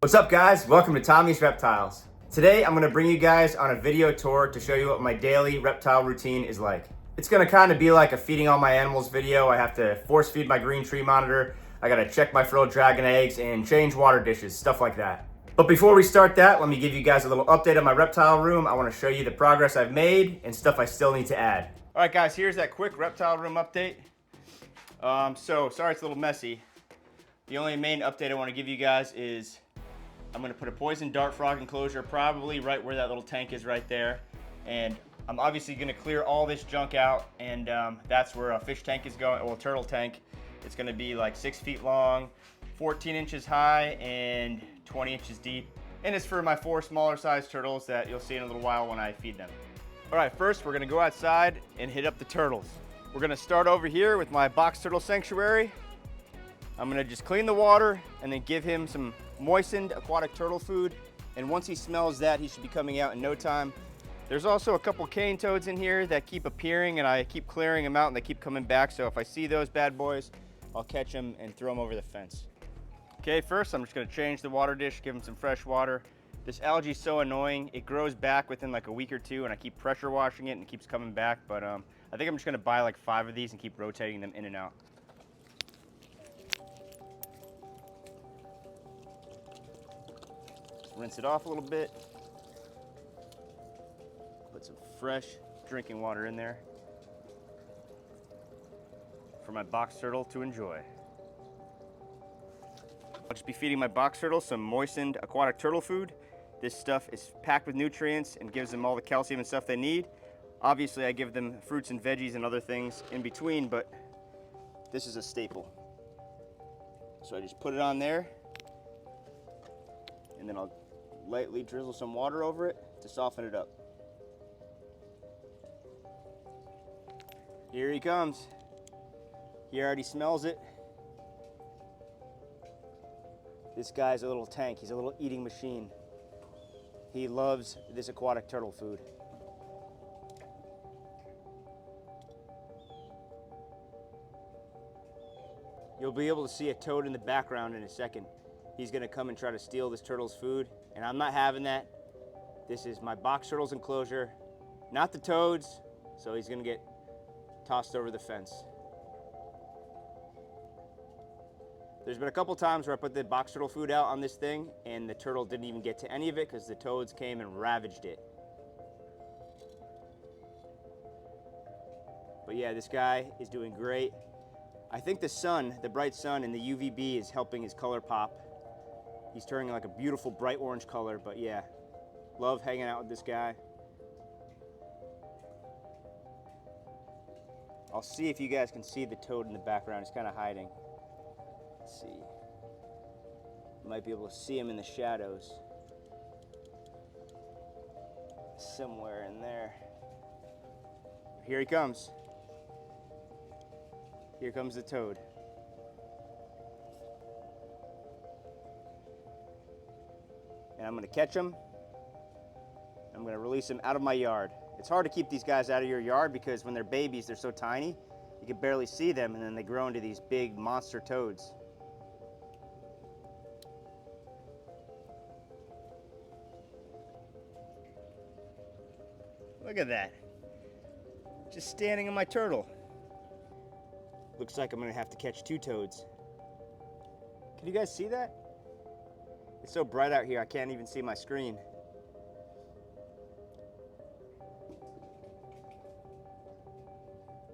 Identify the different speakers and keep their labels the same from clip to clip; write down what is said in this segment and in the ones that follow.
Speaker 1: What's up guys? Welcome to Tommy's Reptiles. Today I'm going to bring you guys on a video tour to show you what my daily reptile routine is like. It's going to kind of be like a feeding all my animals video. I have to force feed my green tree monitor, I got to check my Frill Dragon eggs and change water dishes, stuff like that. But before we start that, let me give you guys a little update on my reptile room. I want to show you the progress I've made and stuff I still need to add. Alright guys, here's that quick reptile room update. Sorry it's a little messy. The only main update I want to give you guys is I'm going to put a poison dart frog enclosure probably right where that little tank is right there. And I'm obviously going to clear all this junk out, and that's where a fish tank is going, or a turtle tank. It's going to be like 6 feet long, 14 inches high, and 20 inches deep. And it's for my 4 smaller sized turtles that you'll see in a little while when I feed them. All right, first we're going to go outside and hit up the turtles. We're going to start over here with my box turtle sanctuary. I'm going to just clean the water and then give him some moistened aquatic turtle food, and once he smells that, he should be coming out in no time. There's also a couple cane toads in here that keep appearing, and I keep clearing them out and they keep coming back, so if I see those bad boys, I'll catch them and throw them over the fence. Okay, first I'm just going to change the water dish, give them some fresh water. This algae is so annoying, it grows back within like a week or two, and I keep pressure washing it and it keeps coming back, but I think I'm just going to buy like 5 of these and keep rotating them in and out. Rinse it off a little bit. Put some fresh drinking water in there for my box turtle to enjoy. I'll just be feeding my box turtle some moistened aquatic turtle food. This stuff is packed with nutrients and gives them all the calcium and stuff they need. Obviously I give them fruits and veggies and other things in between, but this is a staple. So I just put it on there, and then I'll lightly drizzle some water over it to soften it up. Here he comes. He already smells it. This guy's a little tank. He's a little eating machine. He loves this aquatic turtle food. You'll be able to see a toad in the background in a second. He's gonna come and try to steal this turtle's food, and I'm not having that. This is my box turtle's enclosure, not the toads, so he's gonna get tossed over the fence. There's been a couple times where I put the box turtle food out on this thing, and the turtle didn't even get to any of it because the toads came and ravaged it. But yeah, this guy is doing great. I think the sun, the bright sun and the UVB is helping his color pop. He's turning like a beautiful bright orange color, but yeah, love hanging out with this guy. I'll see if you guys can see the toad in the background. He's kind of hiding. Let's see. You might be able to see him in the shadows. Somewhere in there. Here he comes. Here comes the toad. And I'm going to catch him. I'm going to release him out of my yard. It's hard to keep these guys out of your yard because when they're babies, they're so tiny, you can barely see them, and then they grow into these big monster toads. Look at that. Just standing on my turtle. Looks like I'm going to have to catch 2 toads. Can you guys see that? It's so bright out here, I can't even see my screen.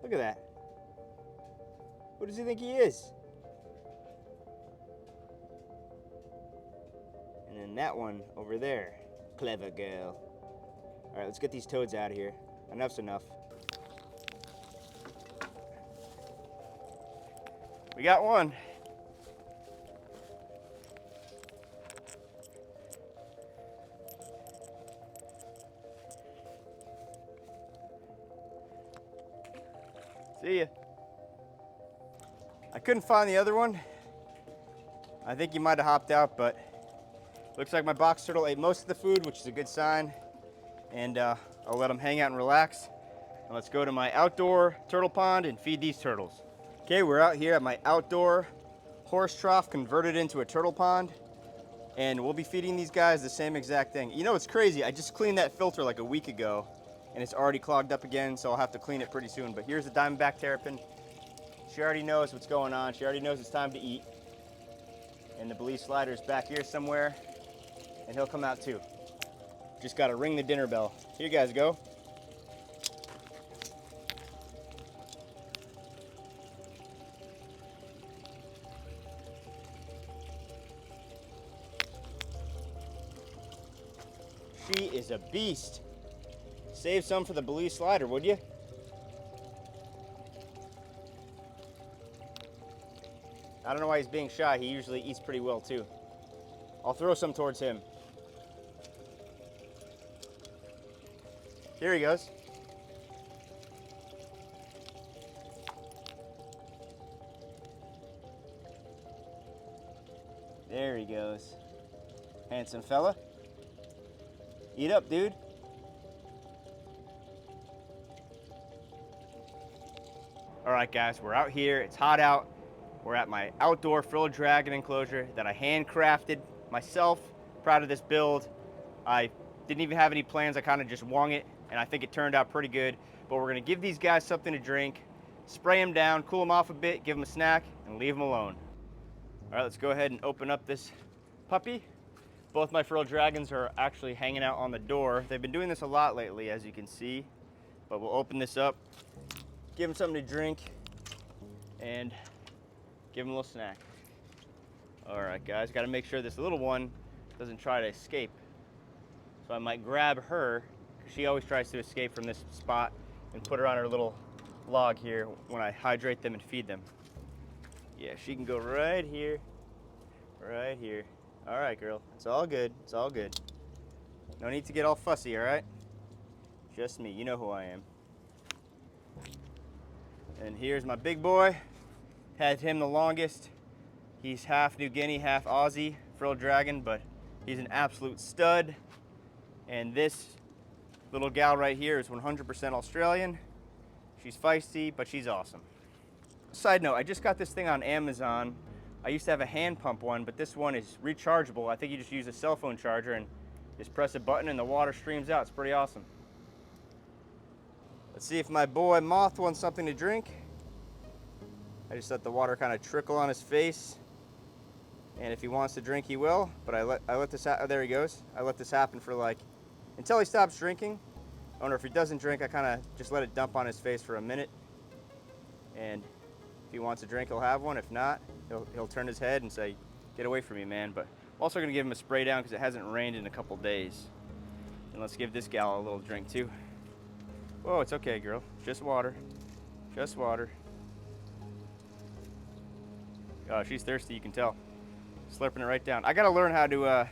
Speaker 1: Look at that. What does he think he is? And then that one over there. Clever girl. All right, let's get these toads out of here. Enough's enough. We got one. See ya. I couldn't find the other one. I think he might have hopped out, but looks like my box turtle ate most of the food, which is a good sign. And I'll let him hang out and relax. And let's go to my outdoor turtle pond and feed these turtles. Okay, we're out here at my outdoor horse trough converted into a turtle pond. And we'll be feeding these guys the same exact thing. You know, it's crazy. I just cleaned that filter like a week ago, and it's already clogged up again, so I'll have to clean it pretty soon. But here's the Diamondback Terrapin. She already knows what's going on. She already knows it's time to eat. And the Belize Slider's back here somewhere, and he'll come out too. Just gotta ring the dinner bell. Here you guys go. She is a beast. Save some for the Belize Slider, would you? I don't know why he's being shy. He usually eats pretty well too. I'll throw some towards him. Here he goes. There he goes. Handsome fella. Eat up, dude. All right, guys, we're out here. It's hot out. We're at my outdoor Frill Dragon enclosure that I handcrafted myself. Proud of this build. I didn't even have any plans. I kind of just wung it, and I think it turned out pretty good. But we're gonna give these guys something to drink, spray them down, cool them off a bit, give them a snack, and leave them alone. All right, let's go ahead and open up this puppy. Both my Frill Dragons are actually hanging out on the door. They've been doing this a lot lately, as you can see. But we'll open this up, give them something to drink, and give them a little snack. All right, guys, got to make sure this little one doesn't try to escape. So I might grab her, because she always tries to escape from this spot, and put her on her little log here when I hydrate them and feed them. Yeah, she can go right here, right here. All right, girl, it's all good, it's all good. No need to get all fussy, all right? Just me, you know who I am. And here's my big boy. Had him the longest. He's half New Guinea, half Aussie, Frill Dragon, but he's an absolute stud. And this little gal right here is 100% Australian. She's feisty, but she's awesome. Side note, I just got this thing on Amazon. I used to have a hand pump one, but this one is rechargeable. I think you just use a cell phone charger and just press a button and the water streams out. It's pretty awesome. Let's see if my boy Moth wants something to drink. I just let the water kind of trickle on his face. And if he wants to drink, he will. But I let this happen. Oh, there he goes. I let this happen for like, until he stops drinking. Or if he doesn't drink, I kind of just let it dump on his face for a minute. And if he wants a drink, he'll have one. If not, he'll turn his head and say, "Get away from me, man." But I'm also gonna give him a spray down because it hasn't rained in a couple days. And let's give this gal a little drink too. Whoa, it's okay, girl. Just water. Just water. Oh, she's thirsty, you can tell. Slurping it right down. I gotta learn how to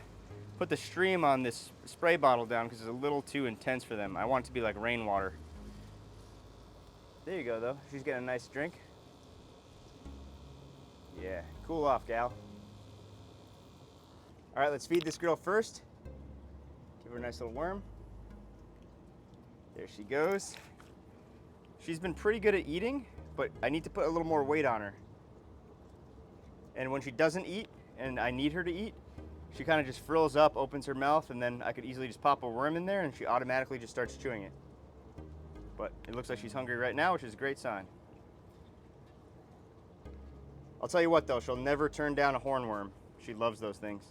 Speaker 1: put the stream on this spray bottle down because it's a little too intense for them. I want it to be like rainwater. There you go, though. She's getting a nice drink. Yeah, cool off, gal. All right, let's feed this girl first. Give her a nice little worm. There she goes. She's been pretty good at eating, but I need to put a little more weight on her. And when she doesn't eat, and I need her to eat, she kind of just frills up, opens her mouth, and then I could easily just pop a worm in there and she automatically just starts chewing it. But it looks like she's hungry right now, which is a great sign. I'll tell you what though, she'll never turn down a hornworm. She loves those things.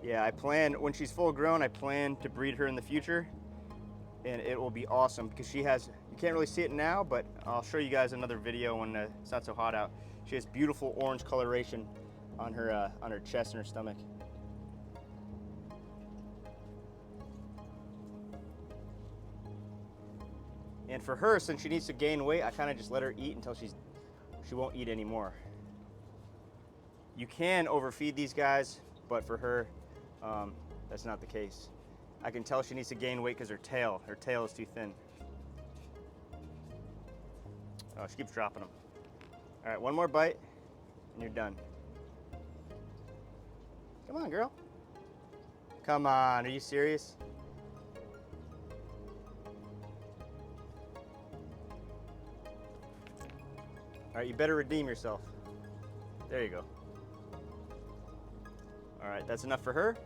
Speaker 1: Yeah, I plan, when she's full grown, I plan to breed her in the future. And it will be awesome because she has, you can't really see it now, but I'll show you guys another video when it's not so hot out. She has beautiful orange coloration on her chest and her stomach. And for her, since she needs to gain weight, I kind of just let her eat until she won't eat anymore. You can overfeed these guys, but for her, that's not the case. I can tell she needs to gain weight because her tail is too thin. Oh, she keeps dropping them. All right, one more bite and you're done. Come on, girl. Come on, are you serious? All right, you better redeem yourself. There you go. All right, that's enough for her.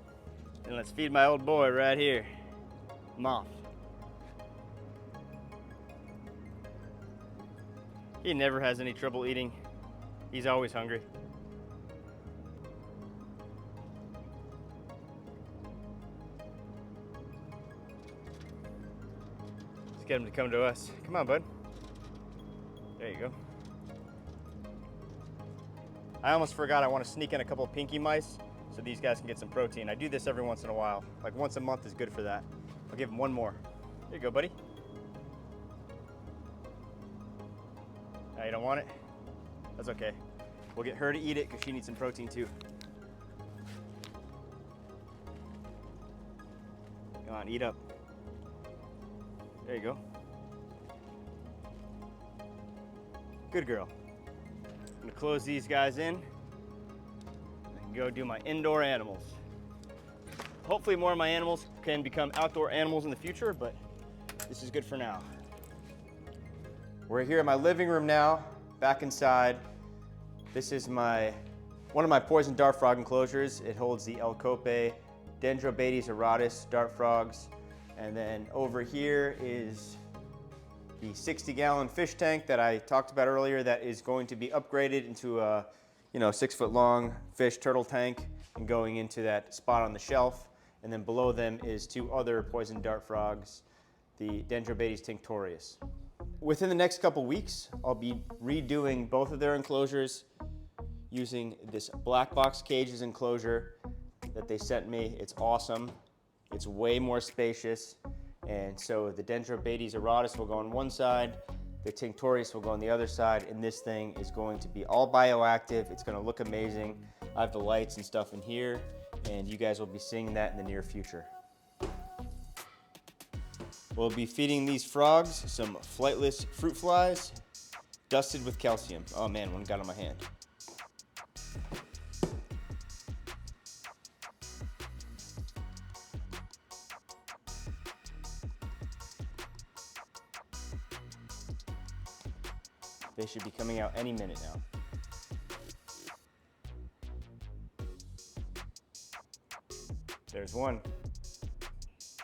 Speaker 1: And let's feed my old boy right here, Moth. He never has any trouble eating. He's always hungry. Let's get him to come to us. Come on, bud. There you go. I almost forgot I want to sneak in a couple of pinky mice so these guys can get some protein. I do this every once in a while. Like once a month is good for that. I'll give him one more. There you go, buddy. Now you don't want it? That's okay. We'll get her to eat it because she needs some protein too. Come on, eat up. There you go. Good girl. I'm gonna close these guys in and go do my indoor animals. Hopefully more of my animals can become outdoor animals in the future, but this is good for now. We're here in my living room now, back inside. This is one of my poison dart frog enclosures. It holds the Elcope, Dendrobates auratus dart frogs. And then over here is the 60-gallon fish tank that I talked about earlier that is going to be upgraded into a 6-foot-long fish turtle tank and going into that spot on the shelf. And then below them is 2 other poison dart frogs, the Dendrobates tinctorius. Within the next couple weeks, I'll be redoing both of their enclosures using this black box cages enclosure that they sent me. It's awesome. It's way more spacious. And so the Dendrobates auratus will go on one side, the tinctorius will go on the other side, and this thing is going to be all bioactive. It's going to look amazing. I have the lights and stuff in here, and you guys will be seeing that in the near future. We'll be feeding these frogs some flightless fruit flies, dusted with calcium. Oh man, one got on my hand. They should be coming out any minute now. There's one.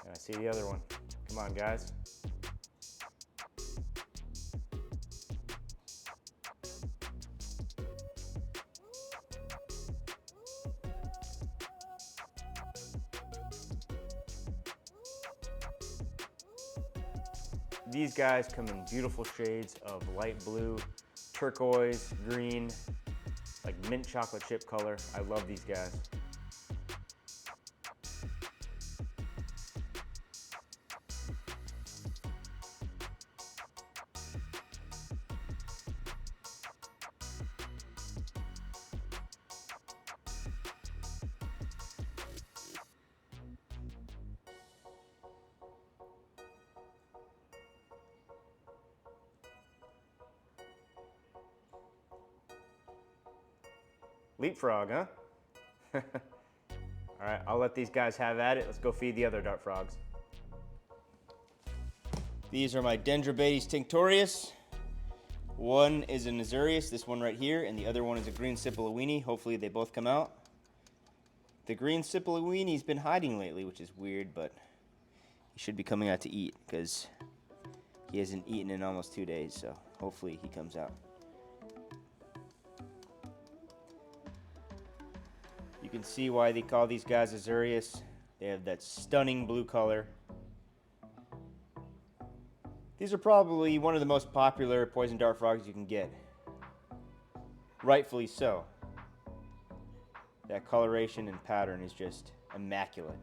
Speaker 1: And I see the other one. Come on, guys. These guys come in beautiful shades of light blue, turquoise, green, like mint chocolate chip color. I love these guys. Leapfrog, huh? All right, I'll let these guys have at it. Let's go feed the other dart frogs. These are my Dendrobates tinctorius. One is an Azurius, this one right here, and the other one is a green Sipilawini. Hopefully they both come out. The green Sipilawini's been hiding lately, which is weird, but he should be coming out to eat because he hasn't eaten in almost 2 days, so hopefully he comes out. You can see why they call these guys Azurius. They have that stunning blue color. These are probably one of the most popular poison dart frogs you can get. Rightfully so. That coloration and pattern is just immaculate.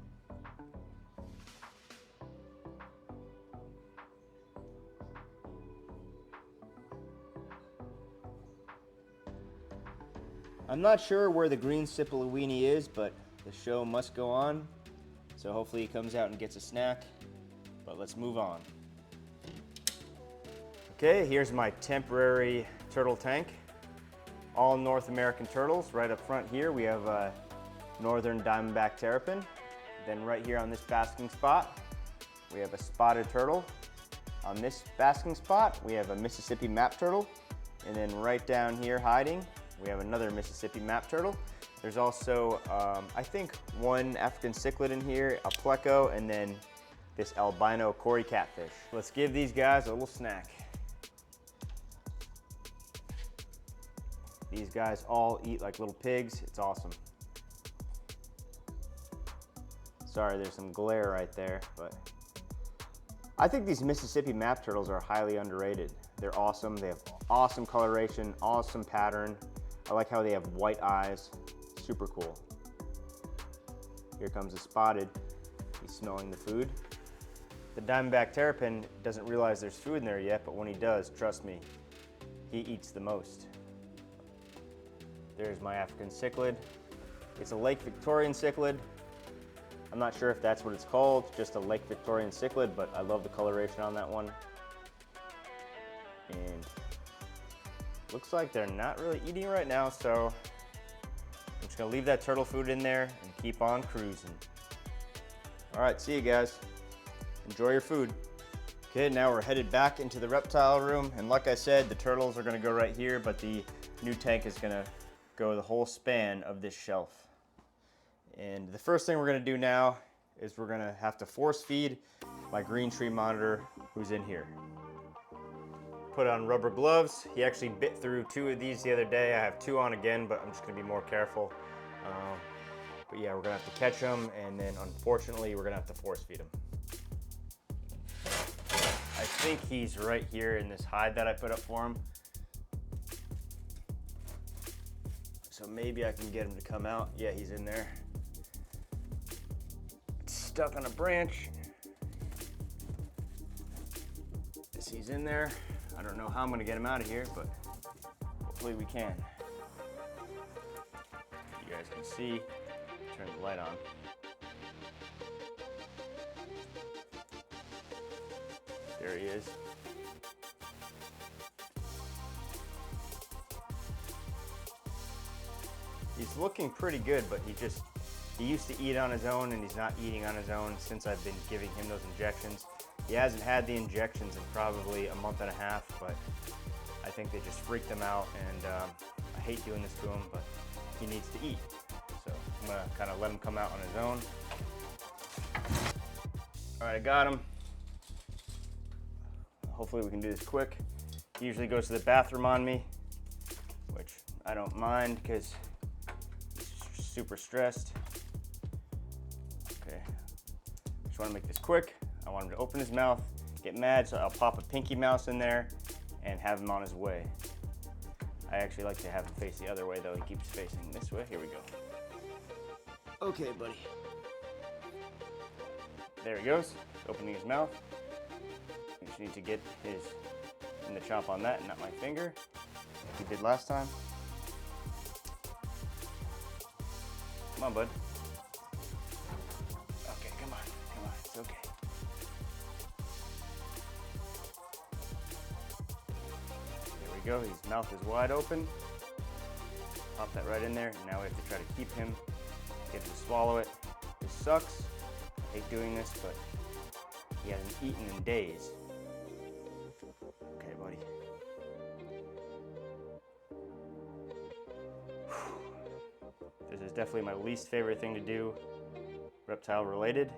Speaker 1: I'm not sure where the green Sipilawini is, but the show must go on. So hopefully he comes out and gets a snack. But let's move on. Okay, here's my temporary turtle tank. All North American turtles. Right up front here we have a northern diamondback terrapin. Then right here on this basking spot, we have a spotted turtle. On this basking spot, we have a Mississippi map turtle. And then right down here hiding, we have another Mississippi map turtle. There's also, I think, one African cichlid in here, a pleco, and then this albino Cory catfish. Let's give these guys a little snack. These guys all eat like little pigs. It's awesome. Sorry, there's some glare right there, but I think these Mississippi map turtles are highly underrated. They're awesome. They have awesome coloration, awesome pattern. I like how they have white eyes. Super cool. Here comes a spotted. He's smelling the food. The diamondback terrapin doesn't realize there's food in there yet, but when he does, trust me, he eats the most. There's my African cichlid. It's a Lake Victorian cichlid. I'm not sure if that's what it's called, just a Lake Victorian cichlid, but I love the coloration on that one. And looks like they're not really eating right now, so I'm just gonna leave that turtle food in there and keep on cruising. All right, see you guys. Enjoy your food. Okay, now we're headed back into the reptile room, and like I said, the turtles are gonna go right here, but the new tank is gonna go the whole span of this shelf. And the first thing we're gonna do now is we're gonna have to force feed my green tree monitor who's in here. Put on rubber gloves. He actually bit through 2 of these the other day. I have 2 on again, but I'm just gonna be more careful. But yeah, we're gonna have to catch him, and then unfortunately, we're gonna have to force feed him. I think he's right here in this hide that I put up for him. So maybe I can get him to come out. Yeah, he's in there. It's stuck on a branch. Yes, he's in there. I don't know how I'm gonna get him out of here, but hopefully we can. You guys can see, turn the light on. There he is. He's looking pretty good, but he used to eat on his own, and he's not eating on his own since I've been giving him those injections. He hasn't had the injections in probably a month and a half, but I think they just freaked him out, and I hate doing this to him, but he needs to eat. So I'm gonna kind of let him come out on his own. All right, I got him. Hopefully we can do this quick. He usually goes to the bathroom on me, which I don't mind because he's super stressed. Okay, just want to make this quick. I want him to open his mouth, get mad, so I'll pop a pinky mouse in there and have him on his way. I actually like to have him face the other way though. He keeps facing this way. Here we go. Okay, buddy. There he goes, opening his mouth. You just need to get his in the chomp on that and not my finger, like we did last time. Come on, bud. Okay, come on, it's okay. There we go, his mouth is wide open. Pop that right in there, and now we have to try to keep him, get him to swallow it. This sucks, I hate doing this, but he hasn't eaten in days. Okay, buddy. This is definitely my least favorite thing to do, reptile related.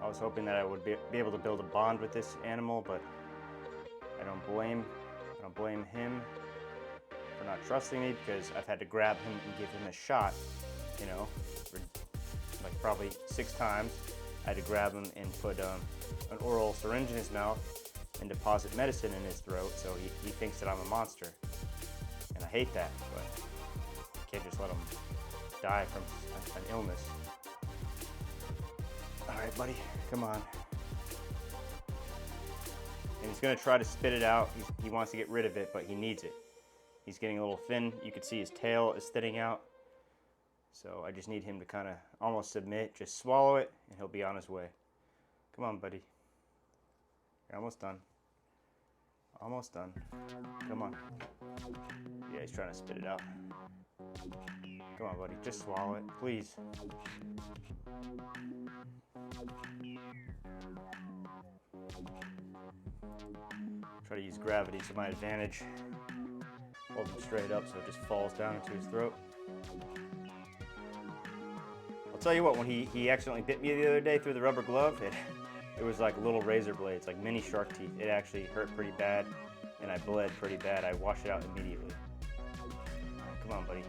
Speaker 1: I was hoping that I would be able to build a bond with this animal, but I don't blame him for not trusting me, because I've had to grab him and give him a shot, you know, for like probably 6 times. I had to grab him and put an oral syringe in his mouth and deposit medicine in his throat, so he thinks that I'm a monster. And I hate that, but I can't just let him die from an illness. All right, buddy, come on. And he's gonna try to spit it out. He wants to get rid of it, but he needs it. He's getting a little thin. You can see his tail is thinning out. So I just need him to kind of almost submit, just swallow it, and he'll be on his way. Come on, buddy. You're almost done. Almost done. Come on. Yeah, he's trying to spit it out. Come on, buddy, just swallow it, please. Try to use gravity to my advantage. Hold him straight up so it just falls down into his throat. I'll tell you what, when he accidentally bit me the other day through the rubber glove, it was like little razor blades, like mini shark teeth. It actually hurt pretty bad, and I bled pretty bad. I washed it out immediately. Come on, buddy.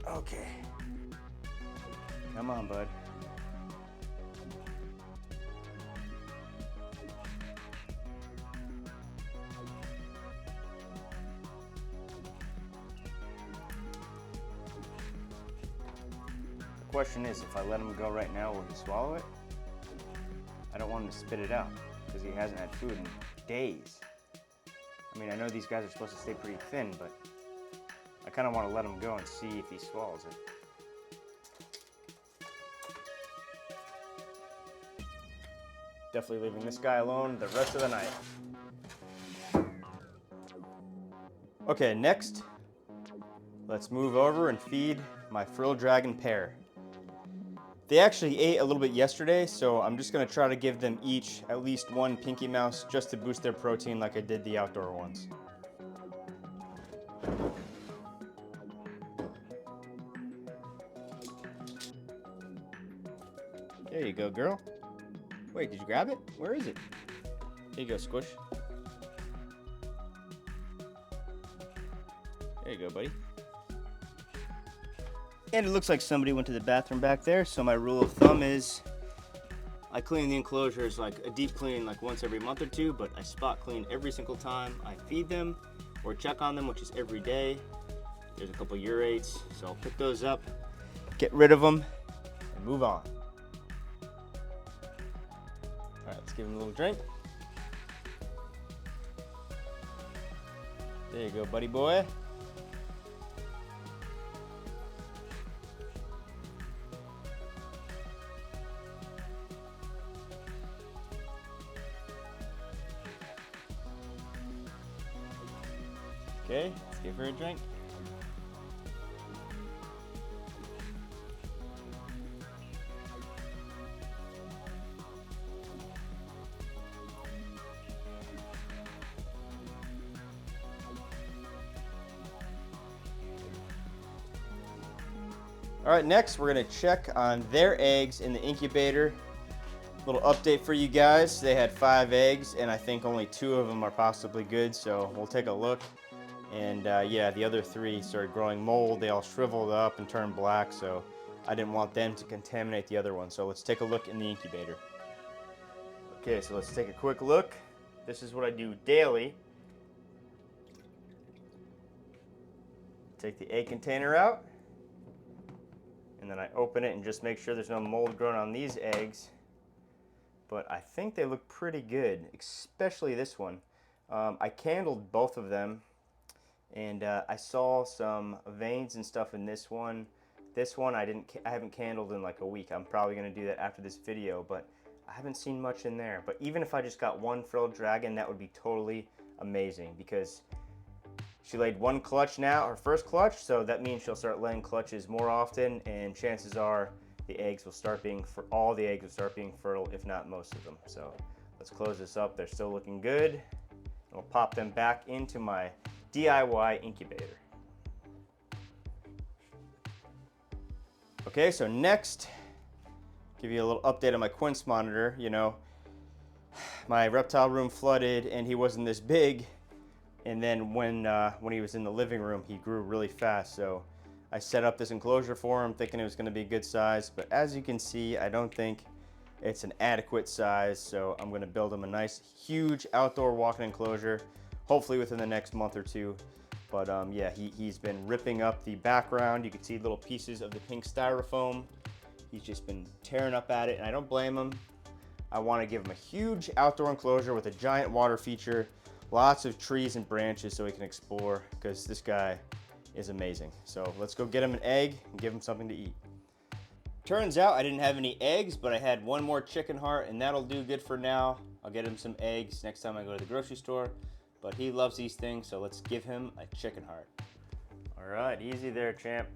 Speaker 1: Okay. Come on, bud. The question is, if I let him go right now, will he swallow it? I don't want him to spit it out because he hasn't had food in days. I mean, I know these guys are supposed to stay pretty thin, but I kind of want to let him go and see if he swallows it. Definitely leaving this guy alone the rest of the night. Okay, next, let's move over and feed my Frill Dragon pair. They actually ate a little bit yesterday, so I'm just gonna try to give them each at least one Pinky Mouse just to boost their protein like I did the outdoor ones. There you go, girl. Wait, did you grab it? Where is it? Here you go, Squish. There you go, buddy. And it looks like somebody went to the bathroom back there, so my rule of thumb is I clean the enclosures like a deep clean like once every month or two, but I spot clean every single time I feed them or check on them, which is every day. There's a couple urates, so I'll pick those up, get rid of them, and move on. All right, let's give him a little drink. There you go, buddy boy. Okay, let's give her a drink. All right, next we're gonna check on their eggs in the incubator. Little update for you guys. They had 5 eggs and I think only 2 of them are possibly good, so we'll take a look. And yeah, the other 3 started growing mold. They all shriveled up and turned black, so I didn't want them to contaminate the other one. So let's take a look in the incubator. Okay, so let's take a quick look. This is what I do daily. Take the egg container out, and then I open it and just make sure there's no mold growing on these eggs. But I think they look pretty good, especially this one. I candled both of them. And I saw some veins and stuff in this one. This one I haven't candled in like a week. I'm probably gonna do that after this video, but I haven't seen much in there. But even if I just got one Frill Dragon, that would be totally amazing because she laid 1 clutch now, her first clutch, so that means she'll start laying clutches more often, and chances are the eggs will start being, all the eggs will start being fertile, if not most of them. So let's close this up. They're still looking good. I'll pop them back into my DIY incubator. Okay, so next, give you a little update on my Quinc Monitor. You know, my reptile room flooded and he wasn't this big, and then when he was in the living room, he grew really fast. So I set up this enclosure for him thinking it was going to be a good size, but as you can see, I don't think it's an adequate size, so I'm going to build him a nice huge outdoor walking enclosure, hopefully within the next month or 2. But yeah, he's been ripping up the background. You can see little pieces of the pink styrofoam. He's just been tearing up at it, and I don't blame him. I want to give him a huge outdoor enclosure with a giant water feature, lots of trees and branches so he can explore, because this guy is amazing. So let's go get him an egg and give him something to eat. Turns out I didn't have any eggs, but I had 1 more chicken heart, and that'll do good for now. I'll get him some eggs next time I go to the grocery store. But he loves these things, so let's give him a chicken heart. All right, easy there, champ.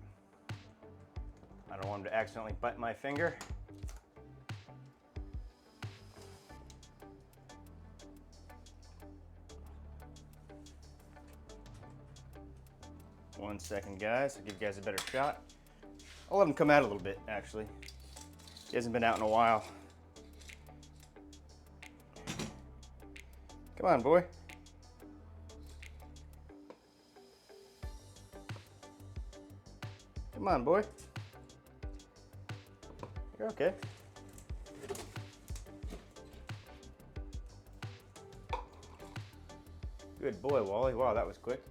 Speaker 1: I don't want him to accidentally bite my finger. 1 second, guys. I'll give you guys a better shot. I'll let him come out a little bit, actually. He hasn't been out in a while. Come on, boy. Come on, boy. You're okay. Good boy, Wally. Wow, that was quick.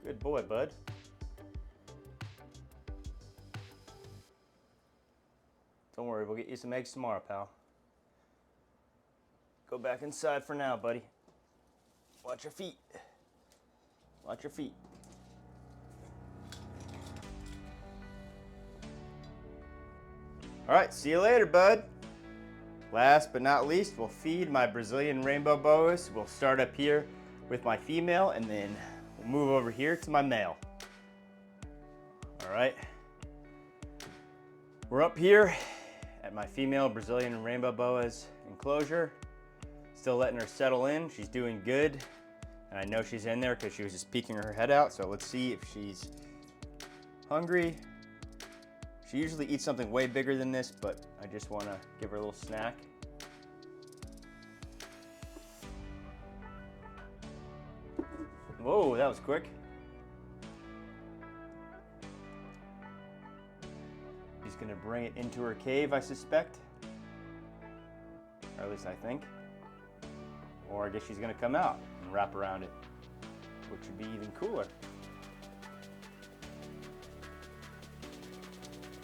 Speaker 1: Good boy, bud. Don't worry, we'll get you some eggs tomorrow, pal. Go back inside for now, buddy. Watch your feet. Watch your feet. All right, see you later, bud. Last but not least, we'll feed my Brazilian rainbow boas. We'll start up here with my female, and then we'll move over here to my male. All right. We're up here at my female Brazilian rainbow boa's enclosure. Still letting her settle in. She's doing good. And I know she's in there because she was just peeking her head out. So let's see if she's hungry. She usually eats something way bigger than this, but I just want to give her a little snack. Whoa, that was quick. She's gonna bring it into her cave, I suspect. Or at least I think. Or I guess she's gonna come out and wrap around it, which would be even cooler.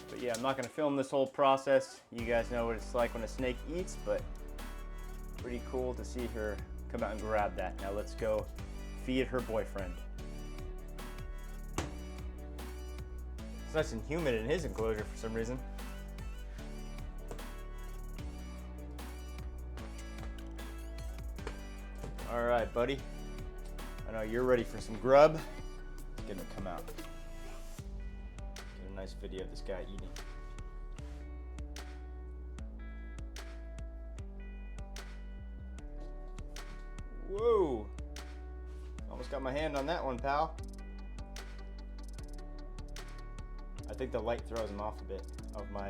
Speaker 1: But yeah, I'm not gonna film this whole process. You guys know what it's like when a snake eats, but pretty cool to see her come out and grab that. Now let's go feed her boyfriend. It's nice and humid in his enclosure for some reason. All right, buddy. I know you're ready for some grub. Get him to come out. Get a nice video of this guy eating. Whoa. Almost got my hand on that one, pal. I think the light throws him off a bit of my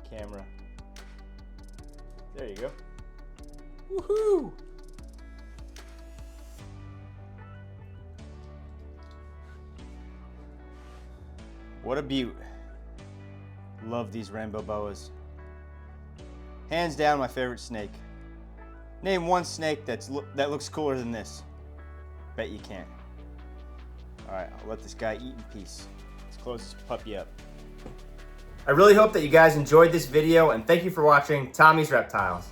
Speaker 1: camera. There you go. Woohoo! What a beaut. Love these rainbow boas. Hands down my favorite snake. Name one snake that looks cooler than this. Bet you can't. All right, I'll let this guy eat in peace. Let's close this puppy up. I really hope that you guys enjoyed this video, and thank you for watching Tommy's Reptiles.